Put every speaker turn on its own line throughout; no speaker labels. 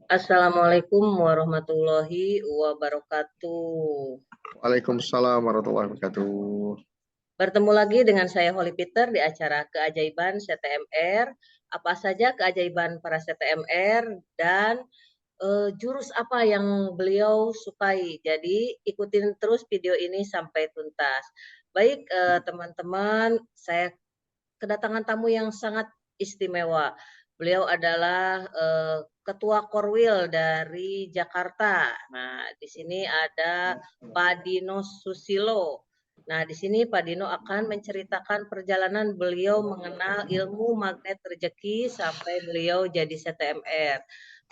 Assalamualaikum warahmatullahi wabarakatuh.
Waalaikumsalam warahmatullahi wabarakatuh.
Bertemu lagi dengan saya Holly Peter di acara Keajaiban CTMR. Apa saja keajaiban para CTMR dan jurus apa yang beliau sukai. Jadi ikutin terus video ini sampai tuntas. Baik teman-teman, saya kedatangan tamu yang sangat istimewa. Beliau adalah Ketua Korwil dari Jakarta. Nah, di sini ada Pak Dino Susilo. Nah, di sini Pak Dino akan menceritakan perjalanan beliau mengenal ilmu magnet rezeki sampai beliau jadi CTMR.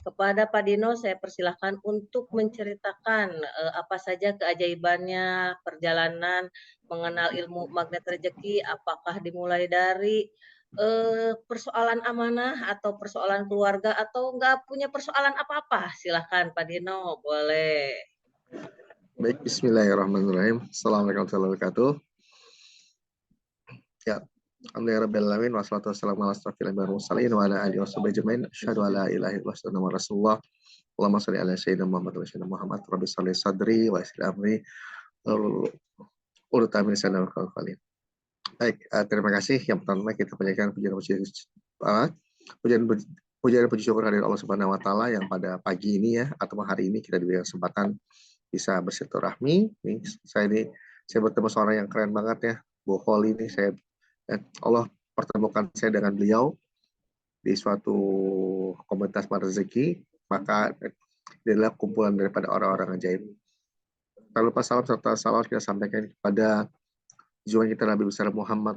Kepada Pak Dino, saya persilahkan untuk menceritakan apa saja keajaibannya, perjalanan mengenal ilmu magnet rezeki, apakah dimulai dari persoalan amanah atau persoalan keluarga atau nggak punya persoalan apa-apa? Silahkan Pak Dino, boleh.
Baik, bismillahirrahmanirrahim. Assalamualaikum warahmatullahi wabarakatuh. Ya, alhamdulillahirrahmanirrahim. Wassalatu wassalamu ala asrofil anbiya'i wal mursalin wa ala alihi washabihi ajmain. Asyhadu an la ilaha illallah wa anna rasulullah. Allahumma shalli ala sayyidina Muhammad wa sayyidina Muhammad. Rabbi shalli sadri wa yassir amri. Urut amin sana wa khalil. Baik, terima kasih. Yang pertama kita panjatkan pujian pujian puji syukur kehadirat Allah Subhanahu wa taala yang pada pagi ini ya atau hari ini kita diberikan kesempatan bisa bersilaturahmi. Saya bertemu seorang yang keren banget ya, Bu Holly ini. Allah pertemukan saya dengan beliau di suatu komunitas rezeki, maka dia adalah kumpulan daripada orang-orang ajaib. Tak lupa salam serta salawat kita sampaikan kepada junjungan kita Nabi besar Muhammad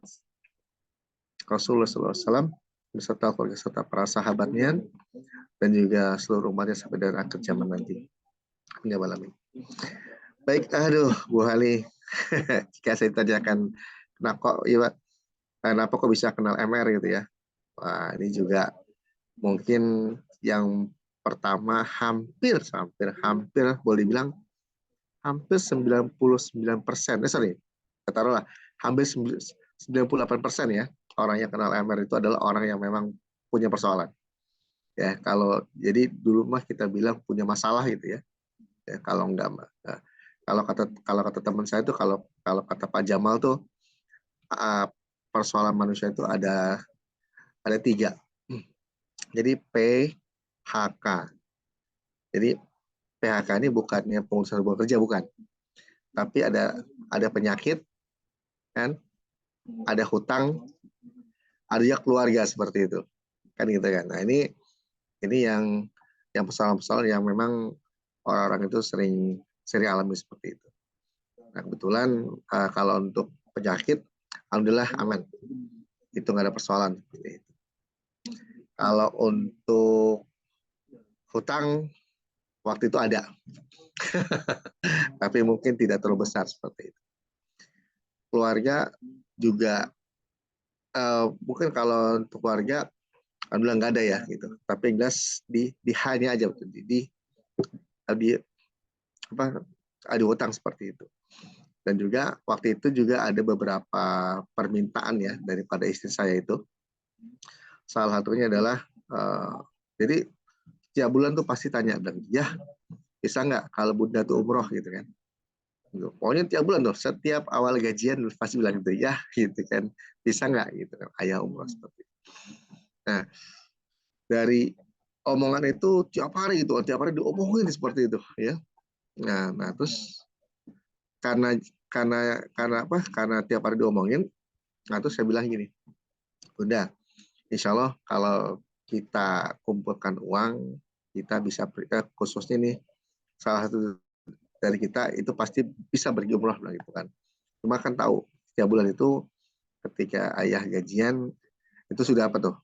Rasulullah SAW beserta keluarga serta para sahabatnya dan juga seluruh umatnya sampai dengan akhir zaman nanti. Ya malam. Baik, aduh Bu Hali, jika saya tanyakan kenapa kok bisa kenal MR gitu ya. Wah, ini juga mungkin yang pertama hampir boleh dibilang hampir 99%, sorry, taruhlah hampir 98% ya orang yang kenal MR itu adalah orang yang memang punya persoalan. Ya, jadi dulu mah kita bilang punya masalah gitu ya. Ya kalau enggak kalau kata teman saya itu kalau kata Pak Jamal tuh persoalan manusia itu ada 3. Jadi PHK. Jadi PHK ini bukannya pengurusan hubungan kerja, bukan. Tapi ada penyakit, kan? Ada hutang, ada keluarga seperti itu, kan gitu kan. Nah ini yang persoalan-persoalan yang memang orang-orang itu sering alami seperti itu. Nah kebetulan kalau untuk penyakit, alhamdulillah aman, itu nggak ada persoalan seperti itu. Kalau untuk hutang waktu itu ada, tapi mungkin tidak terlalu besar seperti itu. Keluarga juga mungkin kalau untuk keluarga alhamdulillah nggak ada ya gitu. Tapi jelas di hanya aja betul di ada hutang seperti itu. Dan juga waktu itu juga ada beberapa permintaan ya daripada istri saya itu. Salah satunya adalah jadi tiap bulan tuh pasti tanya, ya bisa nggak kalau bunda tuh umroh gitu kan. Pokoknya tiap bulan tuh, setiap awal gajian pasti bilang gitu, ya gitu kan, bisa nggak gitu kan, ayah umroh seperti itu. Nah, dari omongan itu tiap hari diomongin seperti itu ya. Nah terus karena tiap hari diomongin, nah terus saya bilang gini, bunda, insya Allah kalau kita kumpulkan uang, kita bisa khususnya nih salah satu dari kita itu pasti bisa pergi umroh gitu kan. Cuma kan tahu setiap bulan itu ketika ayah gajian itu sudah apa tuh.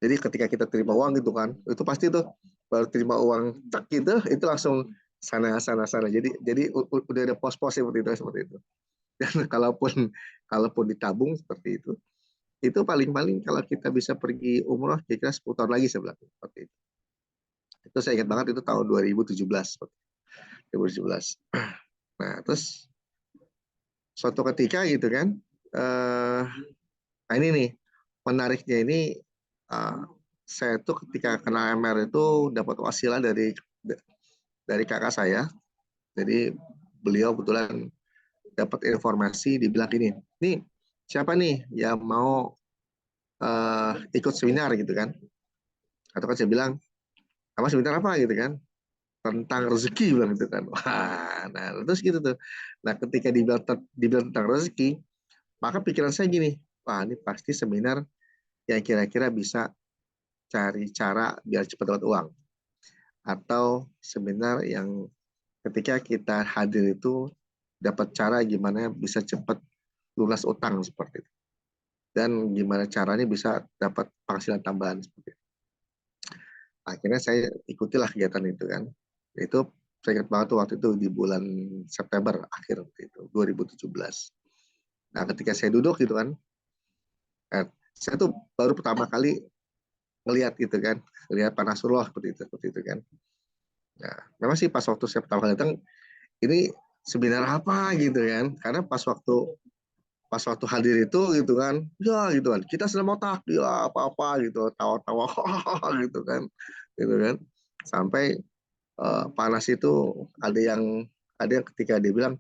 Jadi ketika kita terima uang gitu kan, itu pasti tuh baru terima uang cek gitu, itu langsung sana. Jadi udah ada pos-pos seperti itu. Dan kalaupun ditabung seperti itu paling-paling kalau kita bisa pergi umroh kira-kira 10 tahun lagi seperti itu. Itu saya ingat banget itu tahun 2017. Nah, terus suatu ketika gitu kan, nah ini nih menariknya ini saya tuh ketika kena MR itu dapat wasilah dari kakak saya. Jadi beliau kebetulan dapat informasi dibilang gini, nih siapa nih yang mau ikut seminar gitu kan? Atau kan saya bilang, apa seminar apa gitu kan? Tentang rezeki bilang gitu kan. Wah, nah terus gitu tuh. Nah ketika dibilang tentang rezeki, maka pikiran saya gini, wah ini pasti seminar yang kira-kira bisa cari cara biar cepat dapat uang. Atau seminar yang ketika kita hadir itu dapat cara gimana bisa cepat lunas utang seperti itu. Dan gimana caranya bisa dapat penghasilan tambahan seperti itu. Akhirnya saya ikutilah kegiatan itu kan. Itu saya ingat banget tuh waktu itu di bulan September akhir itu 2017. Nah ketika saya duduk gitu kan, saya tuh baru pertama kali ngelihat gitu kan, ngelihat Pak Nasrullah seperti itu kan. Nah, memang sih pas waktu saya pertama kali datang, ini seminar apa gitu kan? Karena pas waktu hadir itu gitu kan, ya gitu kan, kita sedang otak, ya apa-apa gitu, tawa-tawa gitu kan, sampai panas itu ada yang ketika dia bilang,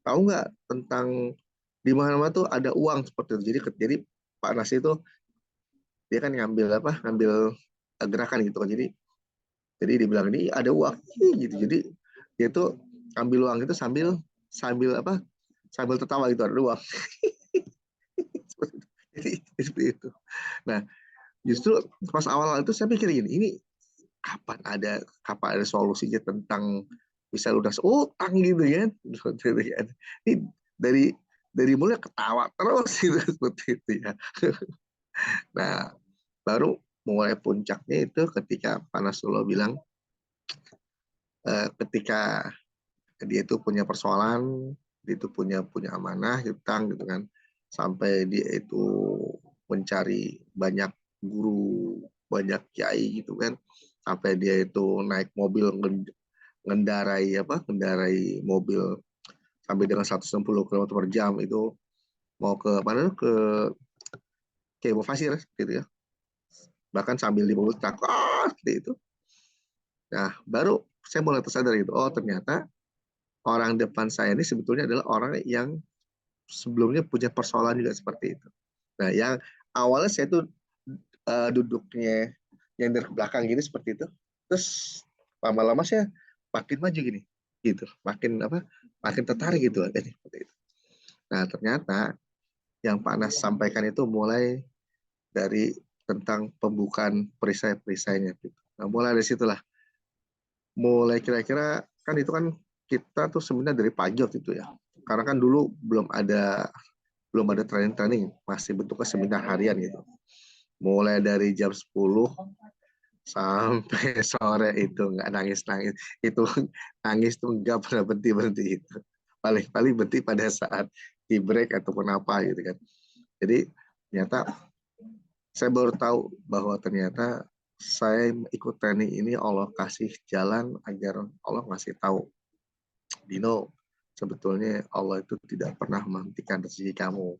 tahu nggak tentang di mana-mana tuh ada uang seperti itu. Jadi Pak Nas itu dia kan ngambil gerakan gitu kan. Jadi dibilang ini ada uang gitu. Jadi dia tuh ambil uang itu sambil sambil apa? Sambil tertawa gitu, ada uang. Jadi seperti itu. Nah, justru pas awal itu saya pikir gini, ini kapan ada solusinya tentang bisa lunas utang gitu kan? Ini dari dari mulai ketawa terus gitu seperti itu ya. Nah, baru mulai puncaknya itu ketika Pak Nasrullah bilang ketika dia itu punya persoalan, dia itu punya amanah, hutang gitu kan, sampai dia itu mencari banyak guru, banyak kiai gitu kan, sampai dia itu naik mobil ngendarai mobil sampai dengan 160 km per jam itu mau ke mana ke Kiai Mufasir gitu ya, bahkan sambil di mobil truk seperti itu. Nah baru saya mulai tersadar itu, oh ternyata orang depan saya ini sebetulnya adalah orang yang sebelumnya punya persoalan juga seperti itu. Nah, yang awalnya saya tuh duduknya yang dari belakang gini seperti itu, terus lama-lama saya makin maju gini, gitu, makin tertarik gitu, seperti itu. Nah, ternyata yang Pak Nas sampaikan itu mulai dari tentang pembukaan perisai-perisainya. Gitu. Nah, mulai dari situlah, mulai kira-kira kan itu kan kita tuh sebenarnya dari pagi waktu itu ya, karena kan dulu belum ada training-training, masih bentuknya seminar harian gitu. Mulai dari jam 10 sampai sore itu nggak nangis-nangis. Itu nangis tuh nggak pernah berhenti-berhenti itu. Paling-paling berhenti pada saat di break ataupun apa gitu kan. Jadi ternyata saya baru tahu bahwa ternyata saya ikut training ini Allah kasih jalan agar Allah ngasih tahu, Dino, sebetulnya Allah itu tidak pernah menghentikan rezeki kamu.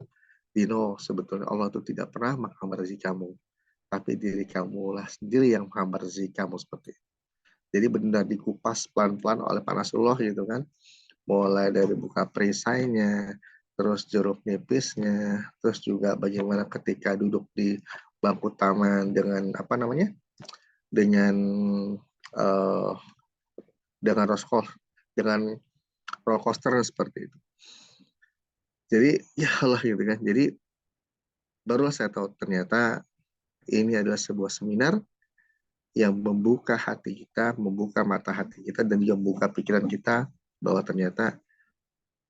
Dino, sebetulnya Allah itu tidak pernah menghambat rezeki kamu. Tapi diri kamu lah sendiri yang menghambat rezeki kamu seperti itu. Jadi benar dikupas pelan-pelan oleh Pak Nasrullah gitu kan. Mulai dari buka perisainya, terus jeruk nipisnya, terus juga bagaimana ketika duduk di bangku taman dengan apa namanya, dengan uh, dengan dengan roller coaster seperti itu. Jadi ya Allah gitu kan. Jadi barulah saya tahu ternyata ini adalah sebuah seminar yang membuka hati kita, membuka mata hati kita, dan juga membuka pikiran kita bahwa ternyata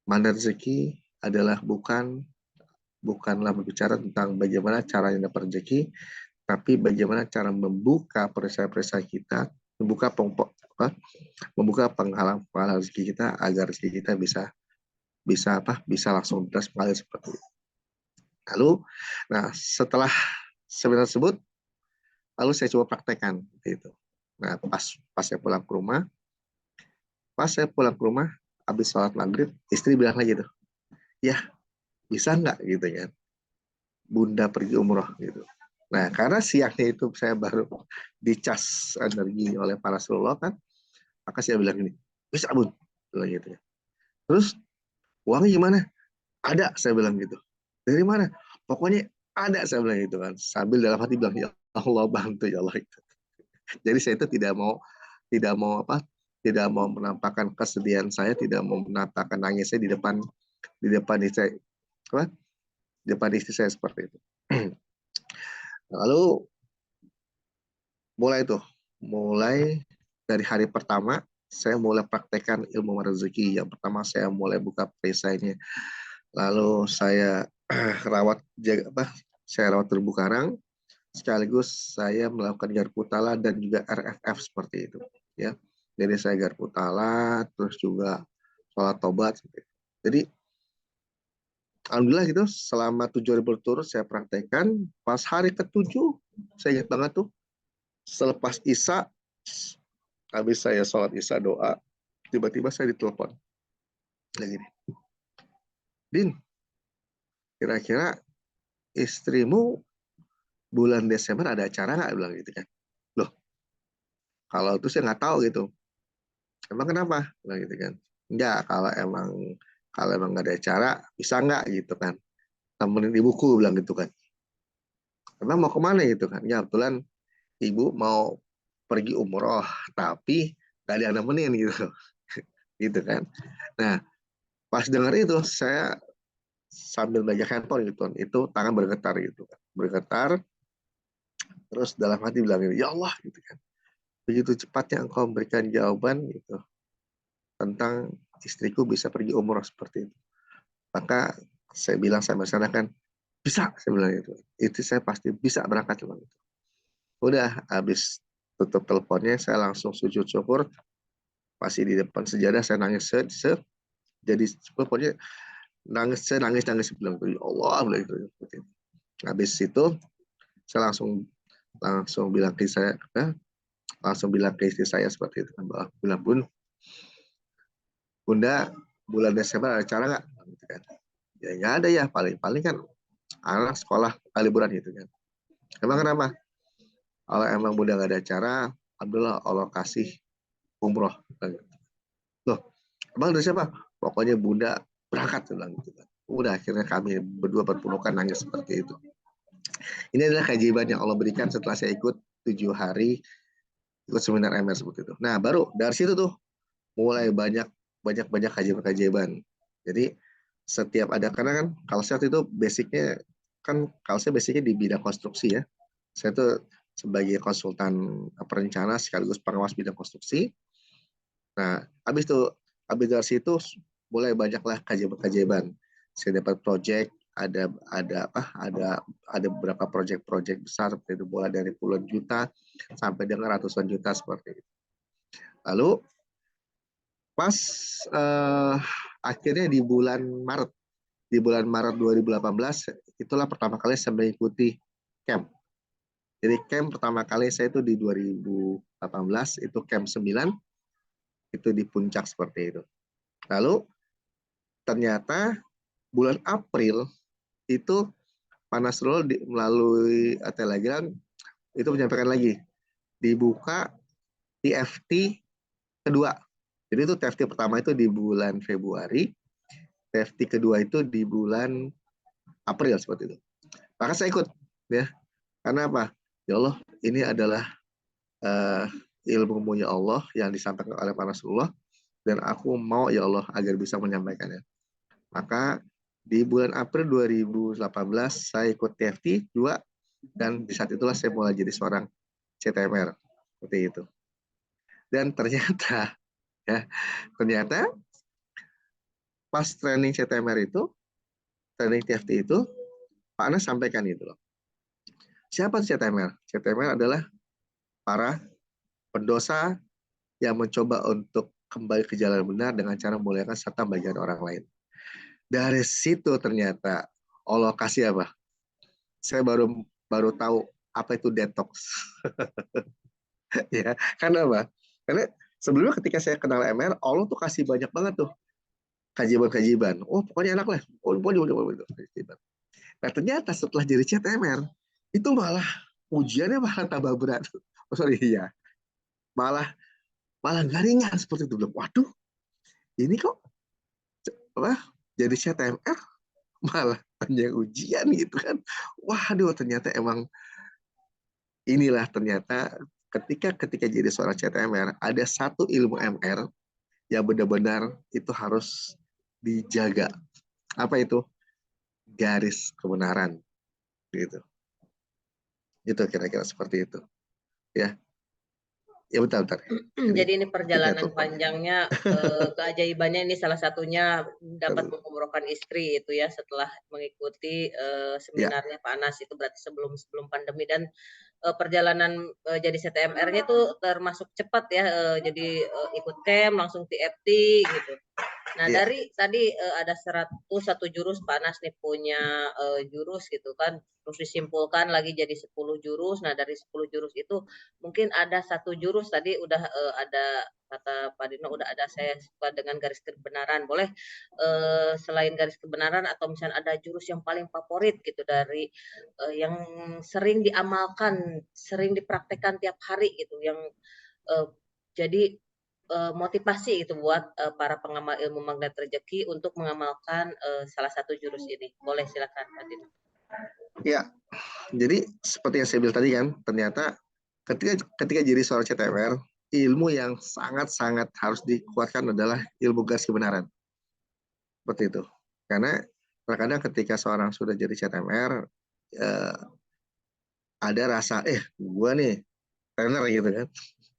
mana rezeki adalah bukanlah berbicara tentang bagaimana caranya dapat rezeki, tapi bagaimana cara membuka perisai-perisai kita, membuka penghalang-penghalang rezeki kita agar rezeki kita bisa langsung deras mengalir seperti itu. Lalu, nah setelah seminar tersebut, lalu saya coba praktekkan gitu. Nah pas saya pulang ke rumah habis sholat maghrib, istri bilang lagi tuh, ya bisa nggak gitu kan, Bunda pergi umroh gitu. Nah, karena siangnya itu saya baru dicas energi oleh para Rasulullah kan, maka saya bilang gini, bisa bun, bilang gitu ya. Terus uangnya gimana? Ada, saya bilang gitu. Dari mana? Pokoknya ada, saya bilang gitu kan. Sambil dalam hati bilang, ya Allah bantu ya Allah itu. Jadi saya itu tidak mau apa? Tidak mau menampakkan kesedihan saya, tidak mau menampakkan nangis saya di depan istri apa? Di depan istri saya seperti itu. Lalu mulai dari hari pertama saya mulai praktekkan ilmu rezeki. Yang pertama saya mulai buka perisainya, lalu saya rawat jaga apa? Saya rawat terumbu karang, sekaligus saya melakukan garpu tala dan juga RFF seperti itu. Ya, jadi saya garpu tala, terus juga sholat tobat. Jadi alhamdulillah gitu, selama 7 hari berturut saya praktekkan. Pas hari ketujuh, saya ingat banget tuh, selepas Isya, habis saya sholat Isya doa, tiba-tiba saya ditelepon lagi nih, Din, kira-kira istrimu bulan Desember ada acara nggak, bilang gitu kan. Loh, kalau itu saya nggak tahu gitu. Emang kenapa, bilang gitu kan. Enggak, kalau emang nggak ada acara bisa nggak gitu kan, temenin ibuku, bilang gitu kan. Emang mau kemana gitu kan. Ya kebetulan ibu mau pergi umroh, tapi gak ada yang nemenin gitu. Gitu kan. Nah, pas dengar itu saya sambil megang handphone gitu, itu tangan bergetar gitu kan, bergetar, terus dalam hati bilang, ya Allah gitu kan, begitu cepatnya engkau memberikan jawaban gitu tentang istriku bisa pergi umroh seperti itu. Maka saya bilang sama sana kan, bisa, saya bilang itu saya pasti bisa berangkat, bilang itu. Udah habis tutup teleponnya saya langsung sujud syukur, pasti di depan sejadah saya nangis jadi pokoknya nangis bilang, ya Allah, bilang itu. Habis itu saya langsung bilang ke saya, langsung bilang ke istri saya seperti itu kan, bahwa bilang, Bunda, bulan Desember ada acara nggak? Gitu kan. Ya nggak ada ya, paling kan anak sekolah liburan gitu kan. Emang kenapa? Kalau emang Bunda nggak ada acara, alhamdulillah Allah kasih umroh. Loh, emang dari siapa? Pokoknya Bunda berangkat, bilang gitu kan. Udah akhirnya kami berdua berpelukan nangis seperti itu. Ini adalah keajaiban yang Allah berikan setelah saya ikut 7 hari ikut seminar MR seperti itu. Nah, baru dari situ tuh mulai banyak keajaiban. Jadi setiap ada, karena kan kalau saya itu basicnya kan, kalau saya basicnya di bidang konstruksi ya. Saya tuh sebagai konsultan perencana sekaligus pengawas bidang konstruksi. Nah, habis dari situ mulai banyaklah keajaiban. Saya dapat project, ada beberapa project besar seperti itu, mulai dari puluhan juta sampai dengan ratusan juta seperti itu. Lalu pas akhirnya di bulan Maret 2018 itulah pertama kali saya mengikuti camp. Jadi camp pertama kali saya itu di 2018, itu camp 9, itu di puncak seperti itu. Lalu ternyata bulan April itu Pak Nasrullah melalui Telegram itu menyampaikan lagi, dibuka TFT kedua. Jadi itu TFT pertama itu di bulan Februari, TFT kedua itu di bulan April seperti itu. Maka saya ikut ya. Karena apa? Ya Allah, ini adalah uh, ilmu ya Allah yang disampaikan oleh Pak Nasrullah, dan aku mau ya Allah agar bisa menyampaikannya. Maka di bulan April 2018 saya ikut TFT 2, dan di saat itulah saya mulai jadi seorang CTMR seperti itu. Dan ternyata ternyata pas training CTMR itu, training TFT itu, Pak Anas sampaikan itu loh. Siapa CTMR? CTMR adalah para pendosa yang mencoba untuk kembali ke jalan benar dengan cara memuliakan serta bagian orang lain. Dari situ ternyata Allah kasih apa? Saya baru tahu apa itu detox. Ya, karena apa? Karena sebelumnya ketika saya kenal MR, Allah tuh kasih banyak banget tuh kajian-kajian. Oh, pokoknya enak lah. Oh, pokoknya. Nah, ternyata setelah jadi CTMR, itu malah ujiannya malah tambah berat. Oh, sorry, iya. Malah malah nggak ringan seperti itu. Bilang, waduh, ini kok apa, jadi CTMR malah panjang ujian gitu kan. Waduh, ternyata emang inilah ternyata ketika ketika jadi seorang CTMR ada satu ilmu MR yang benar-benar itu harus dijaga. Apa itu? Garis kebenaran gitu. Itu kira-kira seperti itu. Ya, ya betul betul. Jadi
Jadi ini
kita
perjalanan
tuh.
panjangnya, keajaibannya ini salah satunya dapat mengumrohkan istri itu ya setelah mengikuti,
Ya,
seminarnya Pak Anas itu berarti sebelum sebelum pandemi dan, perjalanan, jadi CTMR-nya itu termasuk cepat ya, jadi, ikut camp langsung TFT gitu. Nah,
ya,
dari tadi, ada 101 jurus, Panas nih punya, jurus gitu kan, terus disimpulkan lagi jadi 10 jurus. Nah, dari 10 jurus itu mungkin ada satu jurus tadi udah, ada kata Pak Dino udah ada saya suka dengan garis kebenaran. Boleh, selain garis kebenaran atau misalnya ada jurus yang paling favorit gitu dari, yang sering diamalkan, sering dipraktekkan tiap hari gitu yang, eee, jadi motivasi itu buat, para pengamal ilmu magnet rezeki untuk mengamalkan, salah satu jurus ini. Boleh silakan Kak Dino.
ya. Jadi seperti yang saya bilang tadi kan, ternyata ketika ketika jadi seorang CTMR, ilmu yang sangat-sangat harus dikuatkan adalah ilmu garis kebenaran. Seperti itu. Karena terkadang ketika seorang sudah jadi CTMR, eh, ada rasa, gue nih trainer gitu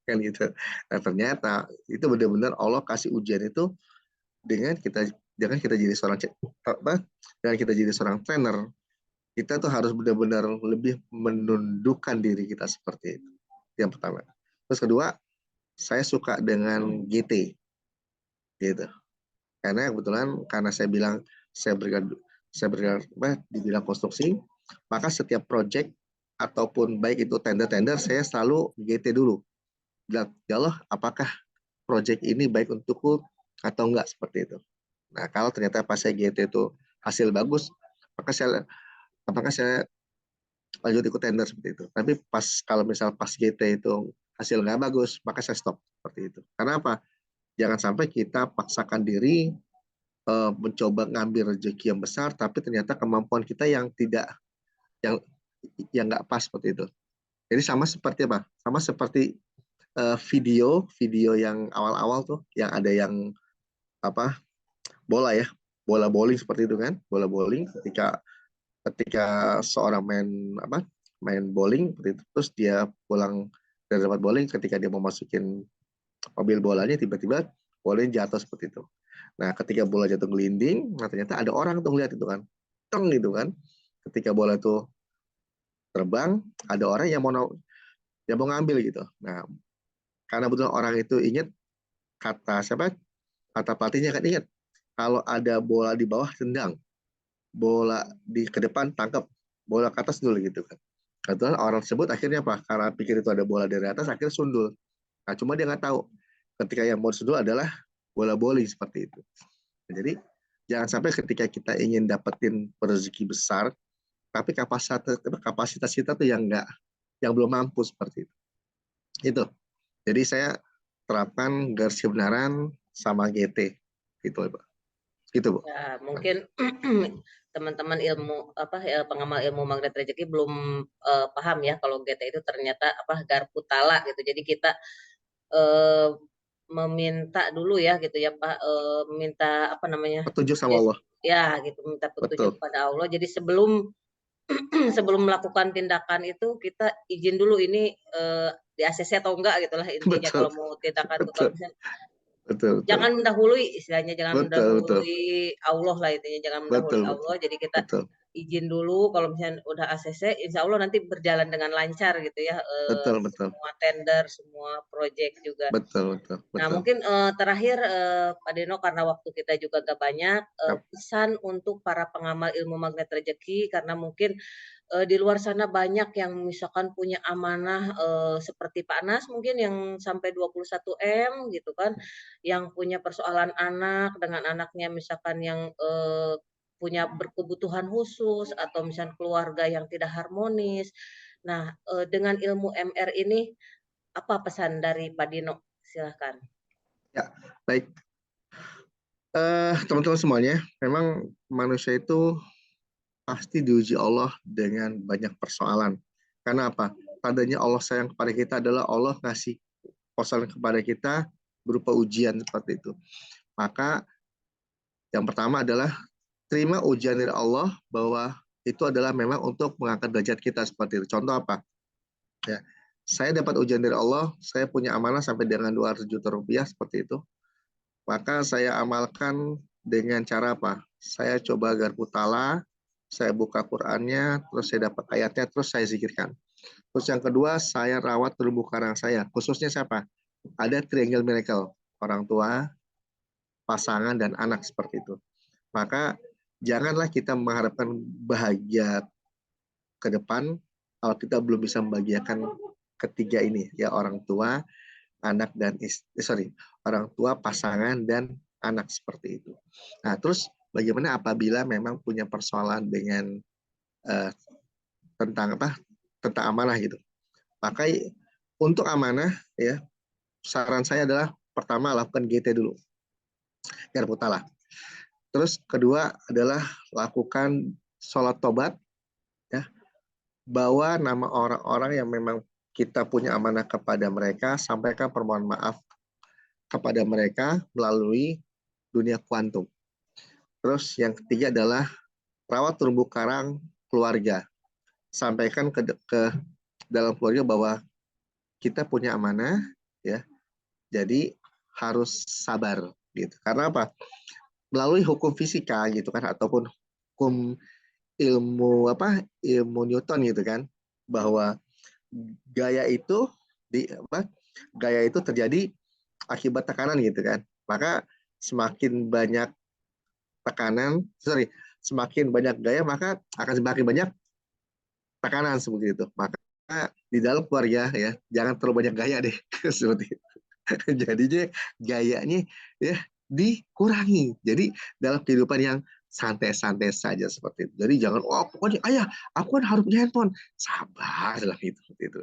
kan gitu. Nah, ternyata itu benar-benar Allah kasih ujian itu dengan kita, jangan kita jadi seorang apa, dengan kita jadi seorang trainer, kita tuh harus benar-benar lebih menundukkan diri kita seperti itu. Yang pertama. Terus kedua, saya suka dengan GT gitu. Karena kebetulan karena saya bilang saya bergerak di bidang konstruksi, maka setiap project ataupun baik itu tender-tender saya selalu GT dulu. Bilang, ya Allah, apakah project ini baik untukku atau enggak seperti itu. Nah, kalau ternyata pas saya GT itu hasil bagus, maka saya apakah saya lanjut ikut tender seperti itu. Tapi pas kalau misal pas GT itu hasil nggak bagus, maka saya stop seperti itu. Karena apa? Jangan sampai kita paksakan diri mencoba ngambil rezeki yang besar, tapi ternyata kemampuan kita yang tidak, yang nggak pas seperti itu. Jadi sama seperti apa? Sama seperti video yang awal-awal tuh, yang ada yang apa, bola ya, bola bowling seperti itu kan, bola bowling ketika ketika seorang main apa, main bowling terus dia pulang dari tempat bowling, ketika dia mau masukin mobil bolanya, tiba-tiba bolanya jatuh seperti itu. Nah, ketika bola jatuh gelinding, nah ternyata ada orang tuh ngeliat itu kan, teng gitu kan. Ketika bola itu terbang, ada orang yang mau ngambil gitu. Nah, karena betul orang itu ingat kata siapa? Kata pelatihnya kan, ingat kalau ada bola di bawah tendang, bola di ke depan tangkap, bola ke atas dulu gitu kan. Kebetulan orang tersebut akhirnya apa? Karena pikir itu ada bola dari atas, akhirnya sundul. Nah, cuma dia nggak tahu ketika yang mau sundul adalah bola bowling seperti itu. Jadi jangan sampai ketika kita ingin dapetin rezeki besar, tapi kapasitas kita tuh yang nggak, yang belum mampu seperti itu. Itu. Jadi saya terapkan garis kebenaran sama GT gitu, Pak. Gitu, Bu.
Ya, mungkin teman-teman ilmu apa ya, pengamal ilmu magnet rezeki belum paham ya kalau GT itu ternyata apa garpu tala gitu. Jadi kita eh, meminta dulu ya gitu ya Pak, meminta apa namanya?
Petunjuk sama
Yes,
Allah.
ya gitu minta petunjuk
Betul.
pada Allah. Jadi sebelum sebelum melakukan tindakan itu kita izin dulu ini di ACC atau enggak gitulah intinya
Betul.
kalau mau tindakan tuh kalau
Betul.
misalnya
Betul, betul.
jangan mendahului istilahnya jangan
Betul, betul.
mendahului Allah lah intinya jangan mendahului
Betul,
Allah
betul.
jadi kita
Betul.
izin dulu kalau misalnya udah ACC insya Allah nanti berjalan dengan lancar gitu ya
Betul, betul.
semua tender semua project juga.
Betul, betul.
Nah,
Betul.
mungkin, terakhir, Pak Deno karena waktu kita juga gak banyak,
Yap.
pesan untuk para pengamal ilmu magnet rezeki karena mungkin, di luar sana banyak yang misalkan punya amanah, seperti Pak Anas mungkin yang sampai 21 M gitu kan, yang punya persoalan anak dengan anaknya misalkan yang, punya berkebutuhan khusus atau misalnya keluarga yang tidak harmonis. Nah, dengan ilmu MR ini apa pesan dari Pak Dino? Silahkan.
Ya, baik. Teman-teman semuanya, memang manusia itu pasti diuji Allah dengan banyak persoalan. Karena apa? Tandanya Allah sayang kepada kita adalah Allah ngasih persoalan kepada kita berupa ujian seperti itu. Maka yang pertama adalah terima ujian dari Allah bahwa itu adalah memang untuk mengangkat derajat kita seperti itu. Contoh apa? Ya, saya dapat ujian dari Allah, saya punya amanah sampai dengan 200 juta rupiah seperti itu. Maka saya amalkan dengan cara apa? Saya coba garpu tala, saya buka Qur'annya, terus saya dapat ayatnya, terus saya zikirkan. Terus yang kedua, saya rawat terumbu karang saya. Khususnya siapa? Ada triangle miracle, orang tua, pasangan, dan anak seperti itu. Maka janganlah kita mengharapkan bahagia ke depan kalau kita belum bisa membahagiakan ketiga ini, ya orang tua, anak dan orang tua, pasangan dan anak seperti itu. Nah, terus bagaimana apabila memang punya persoalan dengan uh, tentang apa? Tentang amanah gitu. Maka untuk amanah ya, saran saya adalah pertama lakukan GT dulu. Garpu talah. Terus kedua adalah lakukan sholat tobat ya. Bawa nama orang-orang yang memang kita punya amanah kepada mereka, sampaikan permohonan maaf kepada mereka melalui dunia kuantum. Terus yang ketiga adalah rawat terumbu karang keluarga. Sampaikan ke dalam keluarga bahwa kita punya amanah, ya. Jadi harus sabar gitu. Karena apa? Melalui hukum fisika gitu kan, ataupun hukum ilmu Newton gitu kan, bahwa gaya itu gaya itu terjadi akibat tekanan gitu kan. Maka semakin banyak semakin banyak gaya maka akan semakin banyak tekanan seperti itu. Maka di dalam keluarga ya jangan terlalu banyak gaya deh seperti itu. Jadinya gayanya ya dikurangi. Jadi dalam kehidupan yang santai-santai saja seperti itu. Jadi jangan pokoknya ayah aku kan harus punya handphone. Sabar lah itu.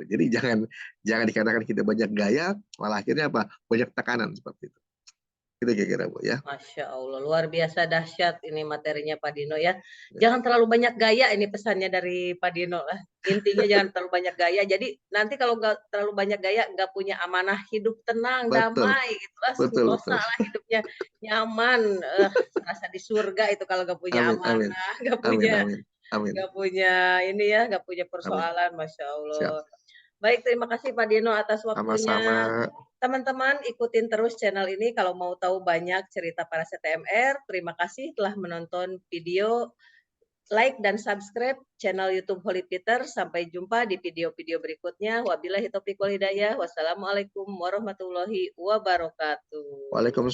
Jadi jangan dikatakan kita banyak gaya malah akhirnya apa? Banyak tekanan seperti itu. Itu kira-kira Bu ya.
Masya Allah, luar biasa dahsyat ini materinya Pak Dino ya. Jangan terlalu banyak gaya ini pesannya dari Pak Dino lah. Intinya jangan terlalu banyak gaya. Jadi nanti kalau nggak terlalu banyak gaya, nggak punya amanah hidup tenang,
Betul,
damai, gitulah
betul,
sentosa
betul.
lah hidupnya nyaman, serasa di surga itu kalau nggak punya
Amin, amin,
amanah, nggak
amin,
punya
amin, amin,
nggak punya ini ya, nggak punya
amin.
persoalan, Masya
Siap.
Allah. Baik, terima kasih Pak Dino atas
Sama-sama.
waktunya. Teman-teman ikutin terus channel ini kalau mau tahu banyak cerita para CTMR. Terima kasih telah menonton video. Like dan subscribe channel YouTube Holy Peter. Sampai jumpa di video-video berikutnya. Wabillahi taufiq wal hidayah. Wassalamualaikum warahmatullahi wabarakatuh.
Waalaikumsalam.